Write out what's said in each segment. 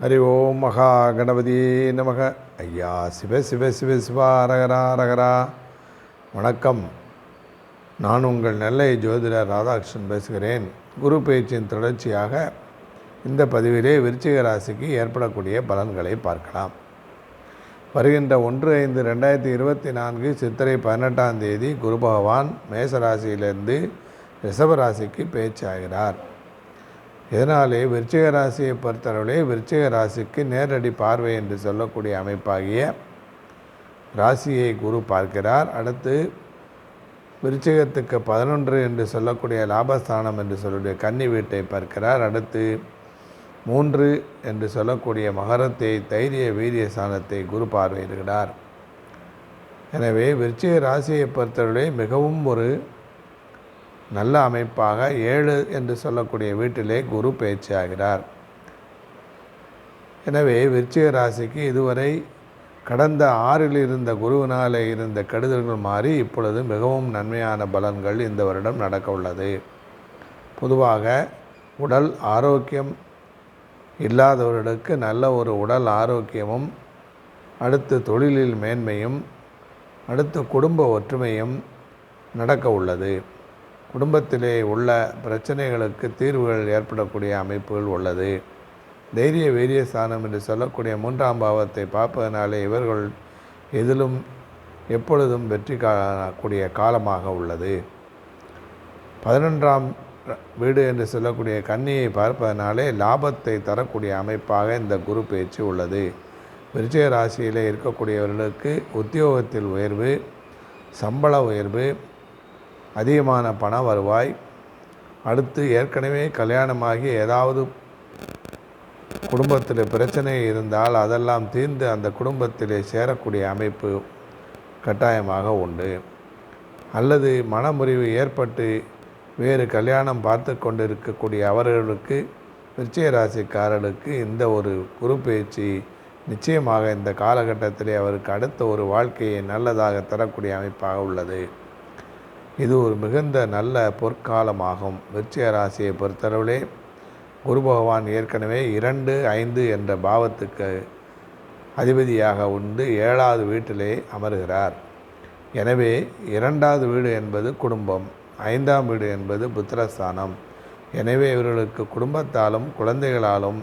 ஹரி ஓம் மகா கணபதியே நமக. ஐயா சிவ சிவ சிவ சிவா ரகரா ரகரா. வணக்கம். நான் உங்கள் நெல்லை ஜோதிடர் ராதாகிருஷ்ணன் பேசுகிறேன். குரு பயிற்சியின் தொடர்ச்சியாக இந்த பதிவிலே விருச்சிக ராசிக்கு ஏற்படக்கூடிய பலன்களை பார்க்கலாம். வருகின்ற 1/5/2024 சித்திரை 18ஆம் தேதி குரு பகவான் மேசராசியிலிருந்து ரிஷபராசிக்கு பேச்சு ஆகிறார். இதனாலே விருச்சிக ராசியை பொறுத்தளவிலே விருச்சிக ராசிக்கு நேரடி பார்வை என்று சொல்லக்கூடிய அமைப்பாகிய ராசியை குரு பார்க்கிறார். அடுத்து விருச்சிகத்துக்கு 11 என்று சொல்லக்கூடிய லாபஸ்தானம் என்று சொல்லக்கூடிய கன்னி வீட்டை பார்க்கிறார். அடுத்து 3 என்று சொல்லக்கூடிய மகரத்தை தைரிய வீரிய ஸ்தானத்தை குரு பார்வையிடுகிறார். எனவே விருச்சிக ராசியை பொறுத்தவரை மிகவும் ஒரு நல்ல அமைப்பாக 7 என்று சொல்லக்கூடிய வீட்டிலே குரு பயிற்சி ஆகிறார். எனவே விருச்சிக ராசிக்கு இதுவரை கடந்த 6 இருந்த குருவினால் இருந்த கெடுதல்கள் மாறி இப்பொழுது மிகவும் நன்மையான பலன்கள் இந்த வருடம் நடக்க உள்ளது. பொதுவாக உடல் ஆரோக்கியம் இல்லாதவர்களுக்கு நல்ல ஒரு உடல் ஆரோக்கியமும், அடுத்து தொழிலில் மேன்மையும், அடுத்து குடும்ப ஒற்றுமையும் நடக்க உள்ளது. குடும்பத்திலே உள்ள பிரச்சனைகளுக்கு தீர்வுகள் ஏற்படக்கூடிய அமைப்புகள் உள்ளது. தைரிய வீரிய ஸ்தானம் என்று சொல்லக்கூடிய 3ஆம் பாவத்தை பார்ப்பதனாலே இவர்கள் எதிலும் எப்பொழுதும் வெற்றி காணக்கூடிய காலமாக உள்ளது. 11ஆம் வீடு என்று சொல்லக்கூடிய கன்னியை பார்ப்பதனாலே லாபத்தை தரக்கூடிய அமைப்பாக இந்த குரு பயிற்சி உள்ளது. விருச்சிக ராசியிலே இருக்கக்கூடியவர்களுக்கு உத்தியோகத்தில் உயர்வு, சம்பள உயர்வு, அதிகமான பண வருவாய், அடுத்து ஏற்கனவே கல்யாணமாகி ஏதாவது குடும்பத்தில் பிரச்சனை இருந்தால் அதெல்லாம் தீர்ந்து அந்த குடும்பத்திலே சேரக்கூடிய அமைப்பு கட்டாயமாக உண்டு. அல்லது மனமுறிவு ஏற்பட்டு வேறு கல்யாணம் பார்த்து கொண்டிருக்கக்கூடிய அவர்களுக்கு விருச்சிக ராசிக்காரர்களுக்கு இந்த ஒரு குரு பயிற்சி நிச்சயமாக இந்த காலகட்டத்திலே அவருக்கு அடுத்த ஒரு வாழ்க்கையை நல்லதாக தரக்கூடிய அமைப்பாக உள்ளது. இது ஒரு மிகுந்த நல்ல பொற்காலமாகும். விருச்சிக ராசியை பொறுத்தளவிலே குரு பகவான் ஏற்கனவே 2, 5 என்ற பாவத்துக்கு அதிபதியாக உண்டு 7வது வீட்டிலே அமர்கிறார். எனவே 2வது வீடு என்பது குடும்பம், 5ஆம் வீடு என்பது புத்திரஸ்தானம். எனவே இவர்களுக்கு குடும்பத்தாலும் குழந்தைகளாலும்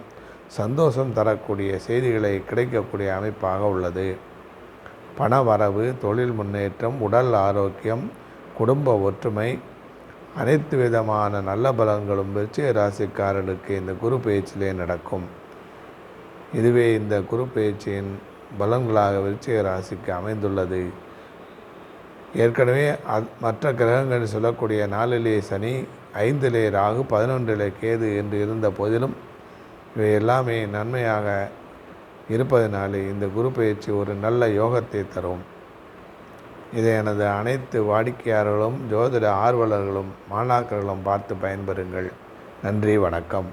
சந்தோஷம் தரக்கூடிய செய்திகளை கிடைக்கக்கூடிய அமைப்பாக உள்ளது. பண வரவு, தொழில் முன்னேற்றம், உடல் ஆரோக்கியம், குடும்ப ஒற்றுமை, அனைத்து விதமான நல்ல பலன்களும் விருச்சிக ராசிக்காரர்களுக்கு இந்த குரு பயிற்சியிலே நடக்கும். இதுவே இந்த குரு பயிற்சியின் பலன்களாக விருச்சிக ராசிக்கு அமைந்துள்ளது. ஏற்கனவே மற்ற கிரகங்கள் சொல்லக்கூடிய 4லே சனி, 5லே ராகு, 11லே கேது என்று இருந்த போதிலும் இவை எல்லாமே நன்மையாக இருப்பதனாலே இந்த குரு பயிற்சி ஒரு நல்ல யோகத்தை தரும். இதை எனது அனைத்து வாடிக்கையாளர்களும் ஜோதிட ஆர்வலர்களும் மாணாக்கர்களும் பார்த்து பயன்பெறுங்கள். நன்றி, வணக்கம்.